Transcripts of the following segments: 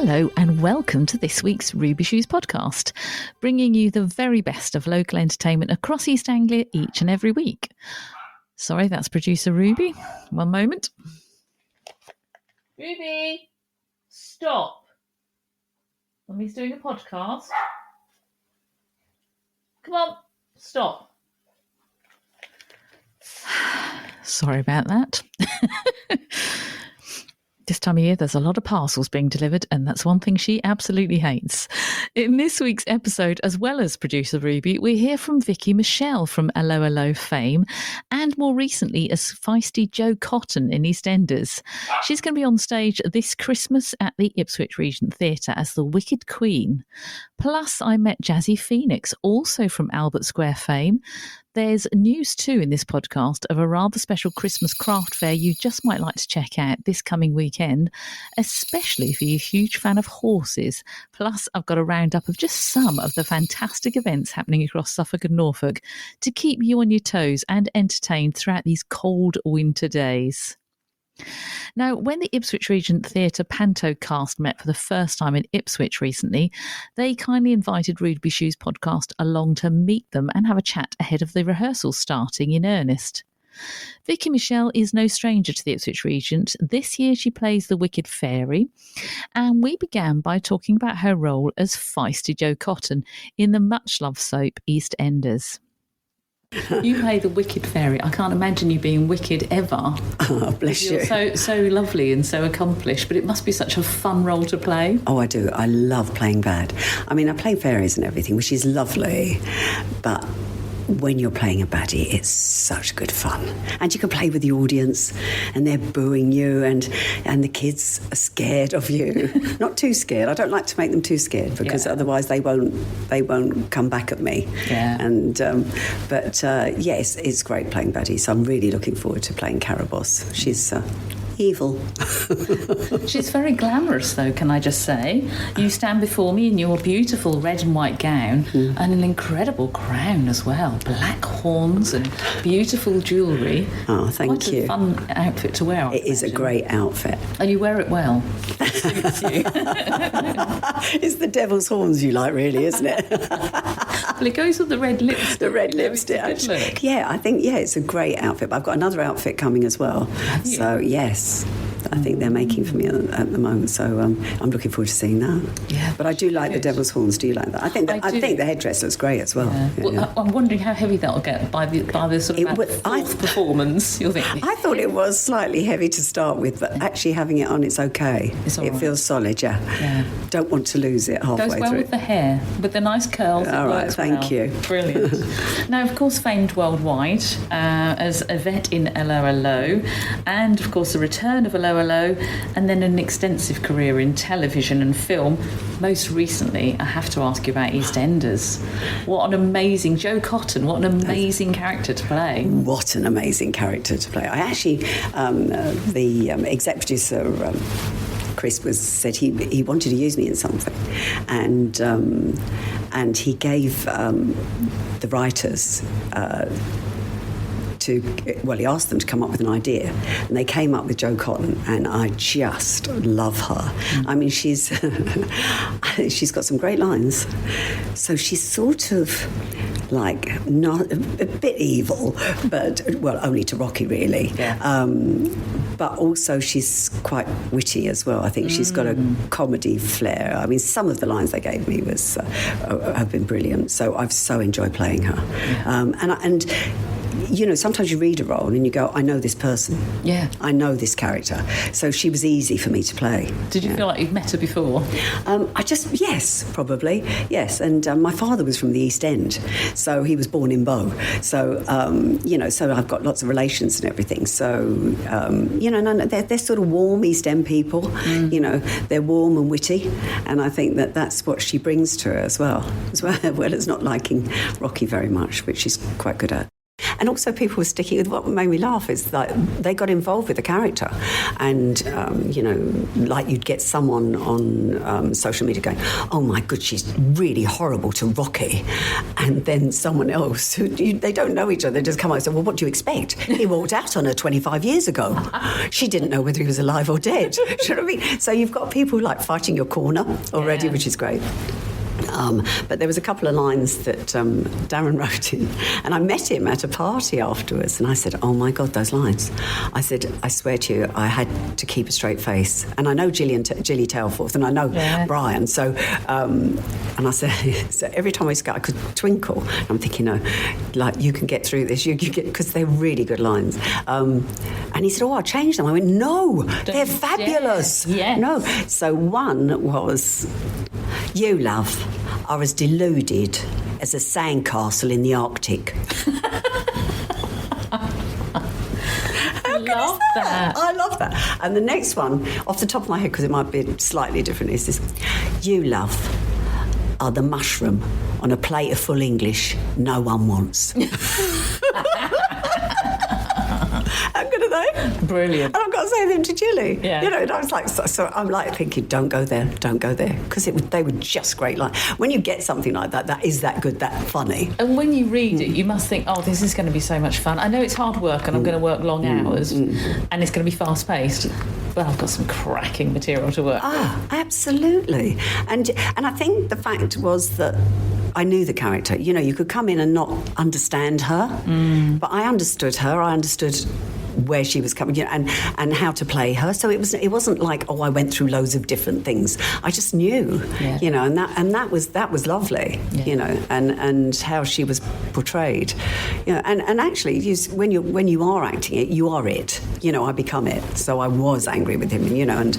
Hello and welcome to this week's Ruby Shoes podcast, bringing you the very best of local entertainment across East Anglia each and every week. Sorry, that's producer Ruby. One moment. Ruby, stop. Mummy's doing a podcast. Come on, stop. Sorry about that. This time of year, there's a lot of parcels being delivered, and that's one thing she absolutely hates. In this week's episode, as well as producer Ruby, we hear from Vicki Michelle from Allo Allo fame, and more recently as feisty Jo Cotton in EastEnders. She's going to be on stage this Christmas at the Ipswich Regent Theatre as the Wicked Queen. Plus, I met Jazzy Phoenix, also from Albert Square fame. There's news too in this podcast of a rather special Christmas craft fair you just might like to check out this coming weekend, especially if you're a huge fan of horses. Plus, I've got a roundup of just some of the fantastic events happening across Suffolk and Norfolk to keep you on your toes and entertained throughout these cold winter days. Now, when the Ipswich Regent Theatre Panto cast met for the first time in Ipswich recently, they kindly invited Ruby Shoes podcast along to meet them and have a chat ahead of the rehearsal starting in earnest. Vicki Michelle is no stranger to the Ipswich Regent. This year she plays the Wicked Fairy, and we began by talking about her role as feisty Jo Cotton in the much-loved soap EastEnders. You play the Wicked Fairy. I can't imagine you being wicked ever. Oh, bless you. You're so lovely and so accomplished, but it must be such a fun role to play. Oh, I do. I love playing bad. I mean, I play fairies and everything, which is lovely, but when you're playing a baddie, it's such good fun. And you can play with the audience and they're booing you and the kids are scared of you. Not too scared. I don't like to make them too scared because otherwise they won't come back at me. Yeah. And yes, it's great playing baddie. So I'm really looking forward to playing Caraboss. She's evil. She's very glamorous, though, can I just say. You stand before me in your beautiful red and white gown and an incredible crown as well. Black horns and beautiful jewellery. Oh, thank you. Quite a fun outfit to wear. It is a great outfit. And you wear it well. It suits you. It's the devil's horns you like, really, isn't it? Well, it goes with the red lipstick. The red lipstick, actually. Yeah, I think, it's a great outfit. But I've got another outfit coming as well. Have you? So, yes. I think they're making for me at the moment, so I'm looking forward to seeing that. Yeah, but I do like the devil's horns. Do you like that? I think the headdress looks great as well. Yeah. Well, I'm wondering how heavy that'll get by the sort of fourth performance. You'll think. I thought it was slightly heavy to start with, but actually having it on, it's okay. It feels solid. Yeah. Don't want to lose it halfway through. Goes well with the hair, with the nice curls. All right, thank you. Brilliant. Now, of course, famed worldwide as a vet in Allo Allo, and of course the return of Allo Allo, and then an extensive career in television and film. Most recently, I have to ask you about EastEnders. What an amazing Jo Cotton! What an amazing character to play! What an amazing character to play! I actually, the exec producer. Chris said he wanted to use me in something, and he gave the writers. He asked them to come up with an idea, and they came up with Jo Cotton, and I just love her. I mean, she's got some great lines. So she's sort of like not a bit evil, but only to Rocky really. Yeah. But also she's quite witty as well. I think she's got a comedy flair. I mean, some of the lines they gave me have been brilliant. So I've so enjoyed playing her. Yeah. And you know, sometimes you read a role and you go, I know this person. Yeah. I know this character. So she was easy for me to play. Did you feel like you'd met her before? Yes, probably. Yes. And my father was from the East End. So he was born in Bow. So, so I've got lots of relations and everything. So, they're sort of warm East End people. You know, they're warm and witty. And I think that's what she brings to her as well. As well as not liking Rocky very much, which she's quite good at. And also people were sticking with what made me laugh is that they got involved with the character. And, like you'd get someone on social media going, oh my God, she's really horrible to Rocky. And then someone else, they don't know each other, they just come out and say, well, what do you expect? He walked out on her 25 years ago. She didn't know whether he was alive or dead. Do you know what I mean? So you've got people like fighting your corner already, which is great. But there was a couple of lines that Darren wrote in, and I met him at a party afterwards, and I said, oh my God, those lines. I said, I swear to you, I had to keep a straight face. And I know Gilly Tailforth, and I know Brian, so and I said, so every time I used to go, I could twinkle. I'm thinking, no, like, you can get through this, you get, because they're really good lines. And he said, oh, I'll change them. I went, no, they're fabulous. Yes. No. So one was, you, love, are as deluded as a sandcastle in the Arctic. I love that. And the next one, off the top of my head, because it might be slightly different, is this. You, love, are the mushroom on a plate of full English no one wants. How good are they? Brilliant. And I've got to say them to Gilly. Yeah. You know, and I was like, so I'm like thinking, don't go there, because they were just great. Like, when you get something like that, that is that good, that funny. And when you read it, you must think, oh, this is going to be so much fun. I know it's hard work and I'm going to work long hours and it's going to be fast-paced. But I've got some cracking material to work with. Absolutely. And I think the fact was that I knew the character. You know, you could come in and not understand her, but I understood her. I understood where she was coming, you know, and how to play her. So it wasn't like, oh, I went through loads of different things. I just knew, you know, and that was lovely, you know, and how she was portrayed, you know, and actually, when you are acting it, you are it. You know, I become it. So I was angry with him, you know, and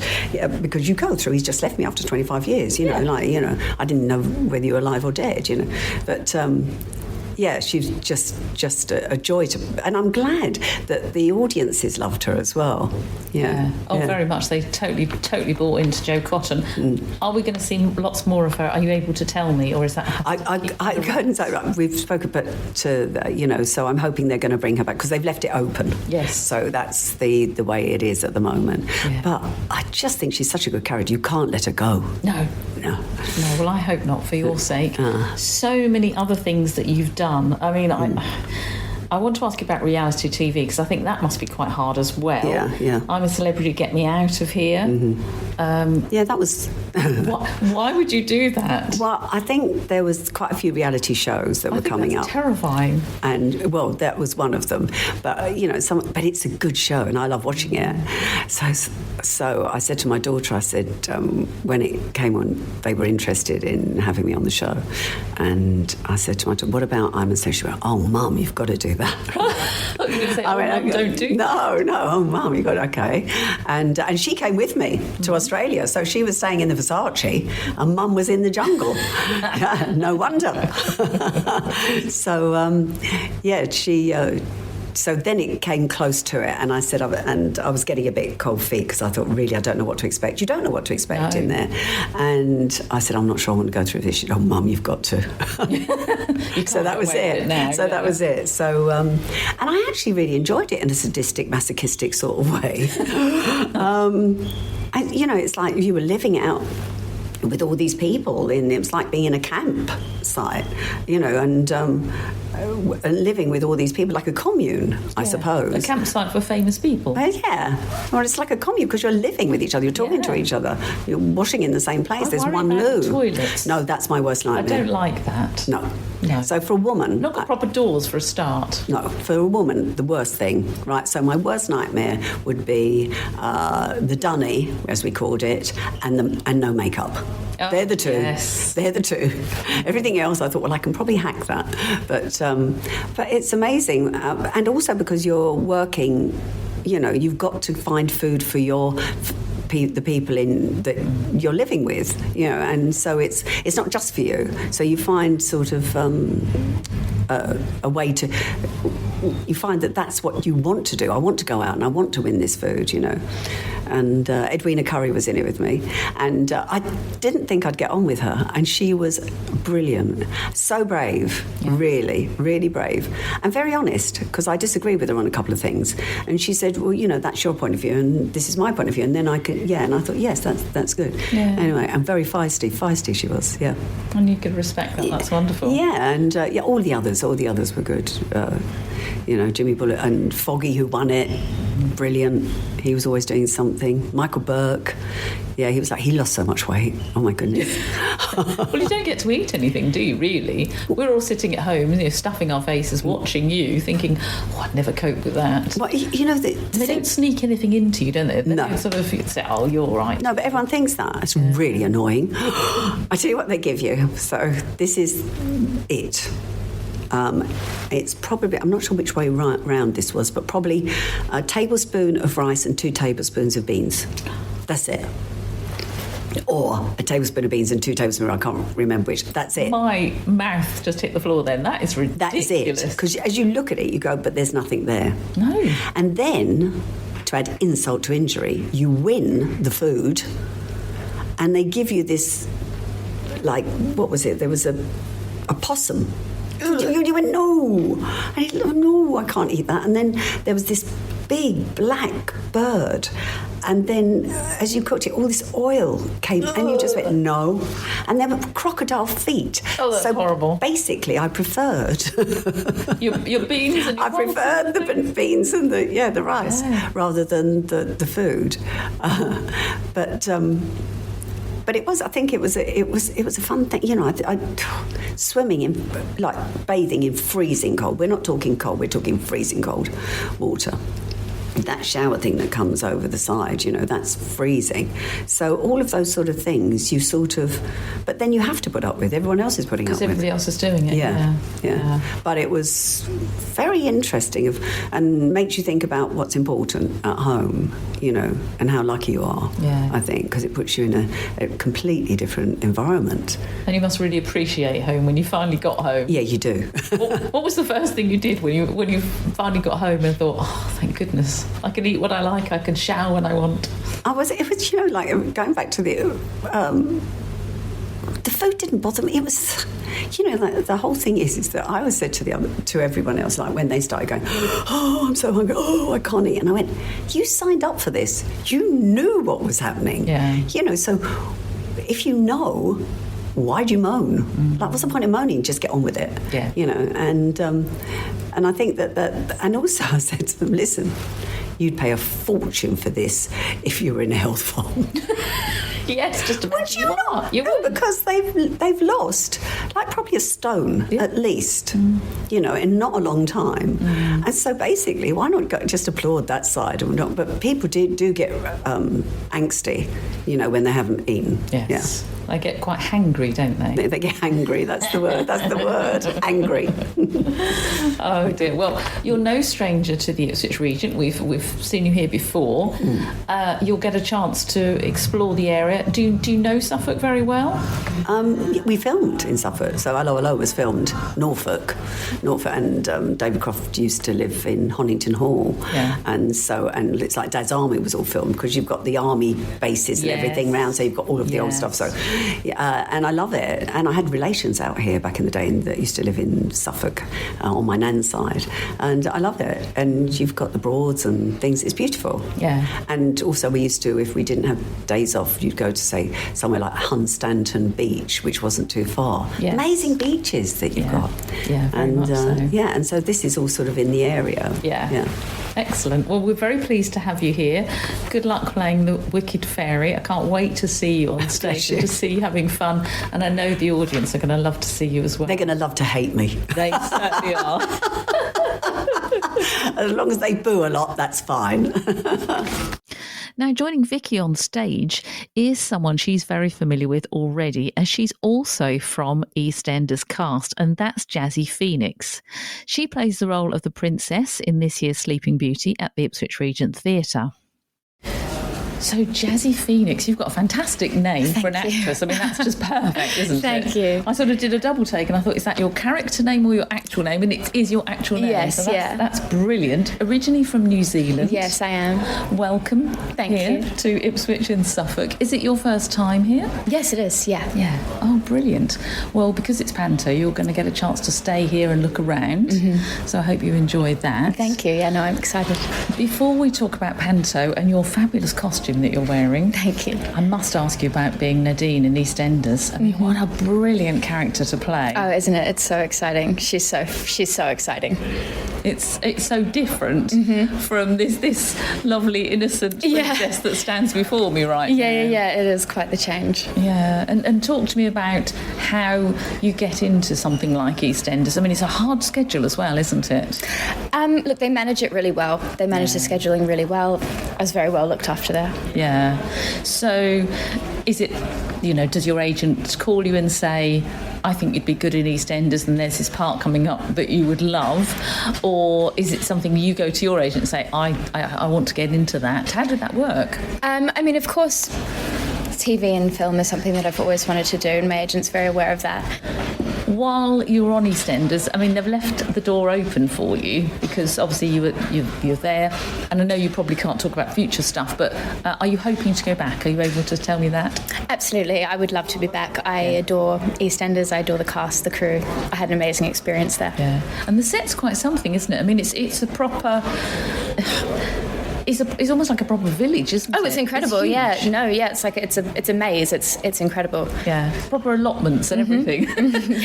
because you go through, he's just left me after 25 years, you know, like, you know, I didn't know whether you were alive or dead, you know, but. Yeah, she's just a joy to, and I'm glad that the audiences loved her as well. Yeah. Very much. They totally bought into Jo Cotton. Are we going to see lots more of her? Are you able to tell me, or is that? I couldn't say. We've spoken to you know, so I'm hoping they're going to bring her back because they've left it open. Yes. So that's the way it is at the moment. Yeah. But I just think she's such a good character. You can't let her go. No. Well, I hope not, for your sake. So many other things that you've done. I mean, I want to ask you about reality TV because I think that must be quite hard as well. Yeah. I'm a Celebrity, get me out of here. That was... Why would you do that? Well, I think there was quite a few reality shows that were coming up. Terrifying. And, well, that was one of them. But, you know, but it's a good show and I love watching it. So I said to my daughter, I said, when it came on, they were interested in having me on the show. And I said to my daughter, what about I'm a Social? She went, oh, Mum, you've got to do that. Mum, don't do that. No, oh, Mum, you got okay. And she came with me to Australia, so she was staying in the Versace, and Mum was in the jungle. No wonder. So she. So then it came close to it, and I said, and I was getting a bit cold feet because I thought, really, I don't know what to expect. You don't know what to expect in there. And I said, I'm not sure I want to go through this. She said, oh, Mum, you've got to. So that was it. That was it. So, and I actually really enjoyed it in a sadistic, masochistic sort of way. And, you know, it's like you were living out with all these people, and it was like being in a campsite, you know, and living with all these people, like a commune, I suppose. A campsite for famous people. Or it's like a commune because you're living with each other, you're talking to each other, you're washing in the same place. There's one loo. Toilets. No, that's my worst nightmare. I don't like that. No. So for a woman... Not got proper doors for a start. No, for a woman, the worst thing, right? So my worst nightmare would be the dunny, as we called it, and no makeup. Oh, they're the two. Yes. They're the two. Everything else, I thought, well, I can probably hack that. But it's amazing. And also because you're working, you know, you've got to find food for the people that you're living with, you know, and so it's not just for you. So you find sort of a way to... You find that that's what you want to do. I want to go out and I want to win this food, you know. and Edwina Curry was in it with me, and I didn't think I'd get on with her, and she was brilliant, so brave, really, really brave, and very honest, because I disagreed with her on a couple of things, and she said, well, that's your point of view, and this is my point of view, and then I could, and I thought, yes, that's good. Yeah. Anyway, and very feisty she was, yeah. And you could respect that, that's wonderful. Yeah, and all the others were good. Jimmy Bullitt and Foggy, who won it, brilliant. He was always doing something. Michael Burke, he was like, he lost so much weight. Oh my goodness. Well, you don't get to eat anything, do you, really? We're all sitting at home, stuffing our faces, watching you, thinking, I'd never cope with that. Well, they don't sneak anything into you, don't they? They don't sort of say, you're all right. No, but everyone thinks that. It's really annoying. I tell you what they give you. So this is it. It's probably, I'm not sure which way round this was, but probably a tablespoon of rice and 2 tablespoons of beans. That's it. Or a tablespoon of beans and 2 tablespoons, I can't remember which. That's it. My mouth just hit the floor then. That is ridiculous. That is it. Because as you look at it, you go, but there's nothing there. No. And then, to add insult to injury, you win the food and they give you this, what was it? There was a possum. You went, no. And he said, no, I can't eat that. And then there was this big black bird. And then as you cooked it, all this oil came and you just went, no. And there were crocodile feet. Oh, that's horrible. Basically, I preferred... your beans and your I preferred the beans and the rice rather than the food. But it was. I think it was a fun thing. I swimming in, bathing in freezing cold. We're not talking cold. We're talking freezing cold water. That shower thing that comes over the side, that's freezing. So all of those sort of things you sort of... But then you have to put up with. Everyone else is putting up with. Because everybody else is doing it. Yeah. But it was very interesting and makes you think about what's important at home, and how lucky you are, I think, because it puts you in a completely different environment. And you must really appreciate home when you finally got home. Yeah, you do. What was the first thing you did when you finally got home and thought, thank goodness, I can eat what I like, I can shower when I want? It was going back to the food didn't bother me. It was, the whole thing is that I always said to everyone else, when they started going, I'm so hungry, I can't eat. And I went, you signed up for this. You knew what was happening. Yeah. So if you know, why'd you moan? What's the point of moaning? Just get on with it. Yeah. And I think that and also I said to them, listen, you'd pay a fortune for this if you were in a health fund. Yes, just about. Would you not? Because they've lost probably a stone at least, in not a long time. And so basically, why not just applaud that side? But people do get angsty, when they haven't eaten. Yes. Yeah. They get quite hangry, don't they? They get hangry, that's the word. That's the word, angry. Oh, dear. Well, you're no stranger to the Ipswich Regent. We've seen you here before. You'll get a chance to explore the area. Do you know Suffolk very well? We filmed in Suffolk. So Allo Allo was filmed Norfolk, and David Croft used to live in Honington Hall. Yeah. And it's like Dad's Army was all filmed because you've got the army bases and everything round, so you've got all of the old stuff. So and I love it. And I had relations out here back in the day that used to live in Suffolk on my nan's side, and I love it. And you've got the Broads and things. It's beautiful. Yeah. And also we used to, if we didn't have days off, you'd go to say somewhere like Hunstanton Beach, which wasn't too far. Yes. Amazing beaches that you've got. Yeah, very much so. And so this is all sort of in the area. Yeah. Excellent. Well, we're very pleased to have you here. Good luck playing the Wicked Fairy. I can't wait to see you on stage and to see you having fun. And I know the audience are going to love to see you as well. They're going to love to hate me. They certainly are. As long as they boo a lot, that's fine. Now, joining Vicki on stage is someone she's very familiar with already, as she's also from EastEnders cast, and that's Jazzy Phoenix. She plays the role of the princess in this year's Sleeping Beauty at the Ipswich Regent Theatre. So Jazzy Phoenix, you've got a fantastic name for an actress. I mean, that's just perfect, isn't it? Thank you. I sort of did a double take and I thought, is that your character name or your actual name? And it is your actual name. Yes, so that's brilliant. Originally from New Zealand. Yes, I am. Welcome Thank you. to Ipswich in Suffolk. Is it your first time here? Yes, it is, yeah. Yeah. Oh, brilliant. Well, because it's Panto, you're going to get a chance to stay here and look around. So I hope you enjoyed that. Thank you. Yeah, no, I'm excited. Before we talk about Panto and your fabulous costume that you're wearing, Thank you. I must ask you about being Nadine in EastEnders. I mean, what a brilliant character to play. Oh, isn't it? It's so exciting. She's so exciting. It's so different from this lovely innocent princess that stands before me right now. Yeah. It is quite the change. Yeah, and talk to me about how you get into something like EastEnders. I mean, it's a hard schedule as well, isn't it? Look, they manage it really well. They manage the scheduling really well. I was very well looked after there. Yeah. So is it, does your agent call you and say, I think you'd be good in EastEnders and there's this part coming up that you would love? Or is it something you go to your agent and say, I want to get into that? How did that work? I mean, of course, TV and film is something that I've always wanted to do, and my agent's very aware of that. While you're on EastEnders, I mean, they've left the door open for you because obviously you're there, and I know you probably can't talk about future stuff, but are you hoping to go back? Are you able to tell me that? Absolutely, I would love to be back. I adore EastEnders, I adore the cast, the crew. I had an amazing experience there. Yeah, and the set's quite something, isn't it? I mean, it's a proper... It's almost like a proper village, isn't it? Oh, it's incredible. It's like it's a maze. It's incredible. Yeah, proper allotments and everything.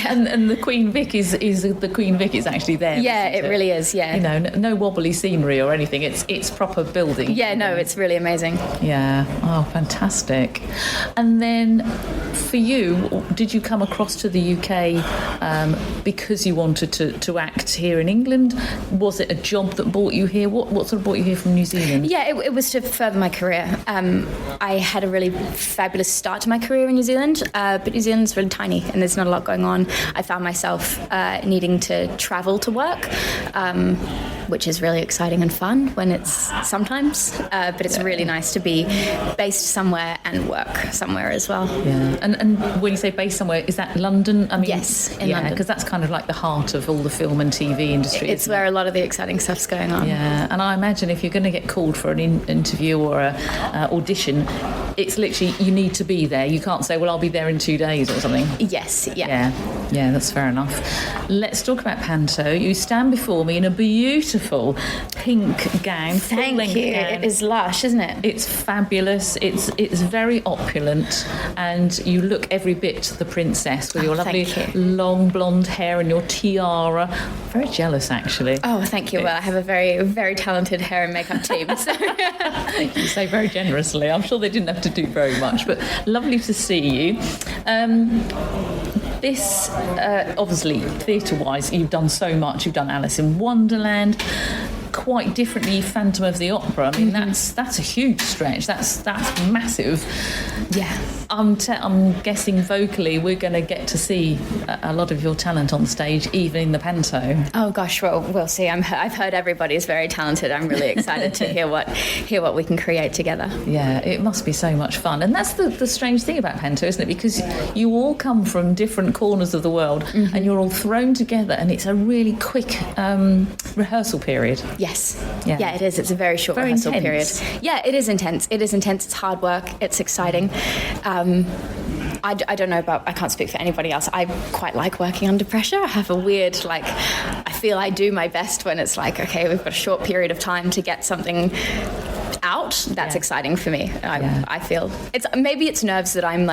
and the Queen Vic is the Queen Vic is actually there. Yeah, it really is. Yeah, no wobbly scenery or anything. It's proper building. Yeah, no, it's really amazing. Yeah. Oh, fantastic. And then for you, did you come across to the UK because you wanted to act here in England? Was it a job that brought you here? What sort of brought you here from New Zealand? Yeah, it was to further my career. I had a really fabulous start to my career in New Zealand, but New Zealand's really tiny and there's not a lot going on. I found myself needing to travel to work, which is really exciting and fun when it's sometimes, but it's really nice to be based somewhere and work somewhere as well. Yeah, and when you say based somewhere, is that London? I mean, yes, in London. Because that's kind of like the heart of all the film and TV industry. It's where a lot of the exciting stuff's going on. Yeah, and I imagine if you're going to get called for an interview or a audition, it's literally you need to be there. You can't say, well, I'll be there in 2 days or something. Yes, yeah. Yeah, that's fair enough. Let's talk about Panto. You stand before me in a beautiful pink gown. Thank you. Gown. It is lush, isn't it? It's fabulous. It's very opulent, and you look every bit the princess with your lovely long blonde hair and your tiara. Very jealous, actually. Oh, thank you. Well, I have a very, very talented hair and makeup team. So. You say very generously. I'm sure they didn't have to do very much, but lovely to see you. This, obviously, theatre-wise, you've done so much. You've done Alice in Wonderland. Quite differently, Phantom of the Opera. I mean, that's a huge stretch. That's massive. Yeah. I'm guessing vocally we're going to get to see a lot of your talent on stage, even in the Panto. Oh gosh, well, we'll see. I've heard everybody is very talented. I'm really excited to hear what we can create together. Yeah, it must be so much fun. And that's the strange thing about Panto, isn't it? Because you all come from different corners of the world and you're all thrown together, and it's a really quick rehearsal period. Yes. Yeah, it is. It's a very short rehearsal period. Yeah, it is intense. It's hard work. It's exciting. I don't know about, I can't speak for anybody else. I quite like working under pressure. I have a weird, I feel I do my best when it's like, okay, we've got a short period of time to get something out. That's exciting for me. I feel maybe it's nerves that I'm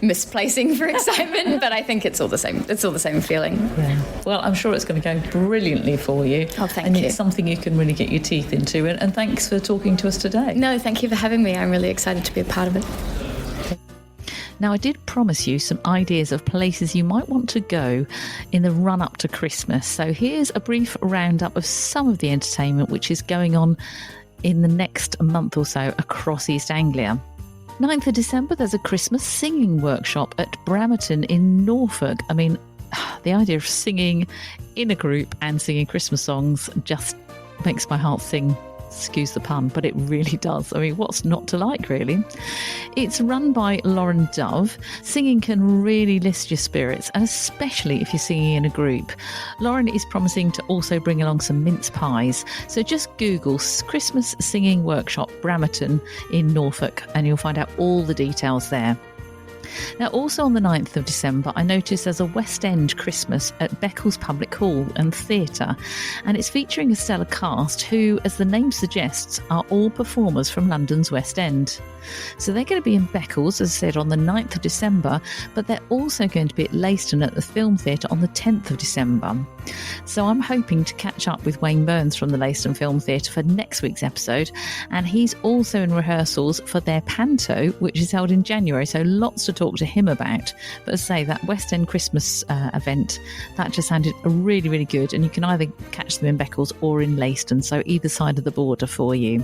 misplacing for excitement, but I think it's all the same. It's all the same feeling. Yeah. Well, I'm sure it's going to go brilliantly for you. Oh, thank you. And it's something you can really get your teeth into. And thanks for talking to us today. No, thank you for having me. I'm really excited to be a part of it. Now, I did promise you some ideas of places you might want to go in the run-up to Christmas. So here's a brief roundup of some of the entertainment which is going on in the next month or so across East Anglia. 9th of December, there's a Christmas singing workshop at Bramerton in Norfolk. I mean, the idea of singing in a group and singing Christmas songs just makes my heart sing Excuse the pun, but it really does. I mean, what's not to like, really? It's run by Lauren Dove. Singing can really lift your spirits, and especially if you're singing in a group. Lauren is promising to also bring along some mince pies. So just Google Christmas Singing Workshop Bramerton in Norfolk and you'll find out all the details there. Now, also on the 9th of December, I noticed there's a West End Christmas at Beccles Public Hall and Theatre, and it's featuring a stellar cast who, as the name suggests, are all performers from London's West End. So they're going to be in Beccles, as I said, on the 9th of December, but they're also going to be at Leiston at the Film Theatre on the 10th of December. So I'm hoping to catch up with Wayne Burns from the Leiston Film Theatre for next week's episode, and he's also in rehearsals for their Panto, which is held in January, so lots to talk to him about. But as I say, that West End Christmas event, that just sounded really, really good, and you can either catch them in Beccles or in Leiston, so either side of the border for you.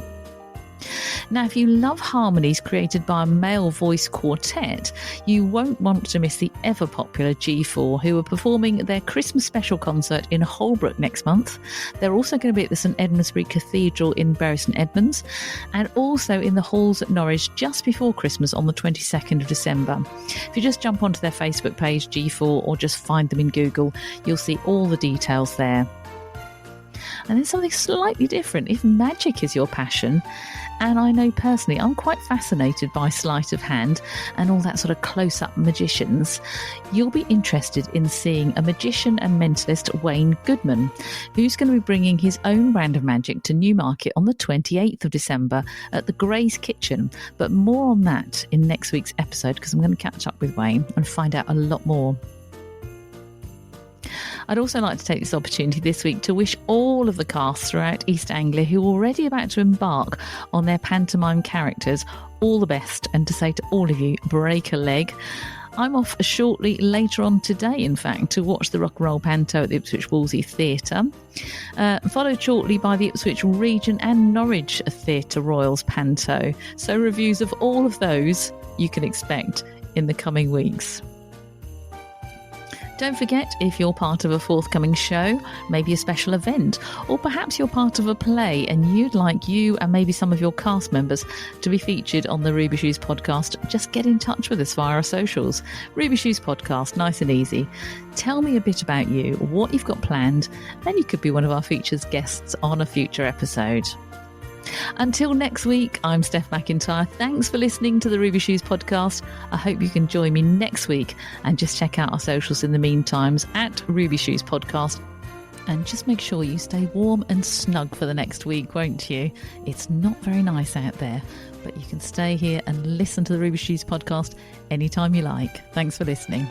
Now, if you love harmonies created by a male voice quartet, you won't want to miss the ever-popular G4, who are performing their Christmas special concert in Holbrook next month. They're also going to be at the St Edmundsbury Cathedral in Bury St Edmunds, and also in the halls at Norwich just before Christmas on the 22nd of December. If you just jump onto their Facebook page, G4, or just find them in Google, you'll see all the details there. And then something slightly different. If magic is your passion, and I know personally I'm quite fascinated by sleight of hand and all that sort of close-up magicians, you'll be interested in seeing a magician and mentalist, Wayne Goodman, who's going to be bringing his own brand of magic to Newmarket on the 28th of December at the Gray's Kitchen. But more on that in next week's episode, because I'm going to catch up with Wayne and find out a lot more. I'd also like to take this opportunity this week to wish all of the cast throughout East Anglia who are already about to embark on their pantomime characters all the best, and to say to all of you, break a leg. I'm off shortly later on today, in fact, to watch the Rock and Roll Panto at the Ipswich Wolsey Theatre, followed shortly by the Ipswich Regent and Norwich Theatre Royals Panto. So reviews of all of those you can expect in the coming weeks. Don't forget, if you're part of a forthcoming show, maybe a special event, or perhaps you're part of a play and you'd like you and maybe some of your cast members to be featured on the Ruby Shoes podcast, just get in touch with us via our socials. Ruby Shoes podcast, nice and easy. Tell me a bit about you, what you've got planned, and you could be one of our featured guests on a future episode. Until next week, I'm Steph McIntyre. Thanks for listening to the Ruby Shoes podcast. I hope you can join me next week, and just check out our socials in the meantime at Ruby Shoes podcast. And just make sure you stay warm and snug for the next week, won't you? It's not very nice out there, but you can stay here and listen to the Ruby Shoes podcast anytime you like. Thanks for listening.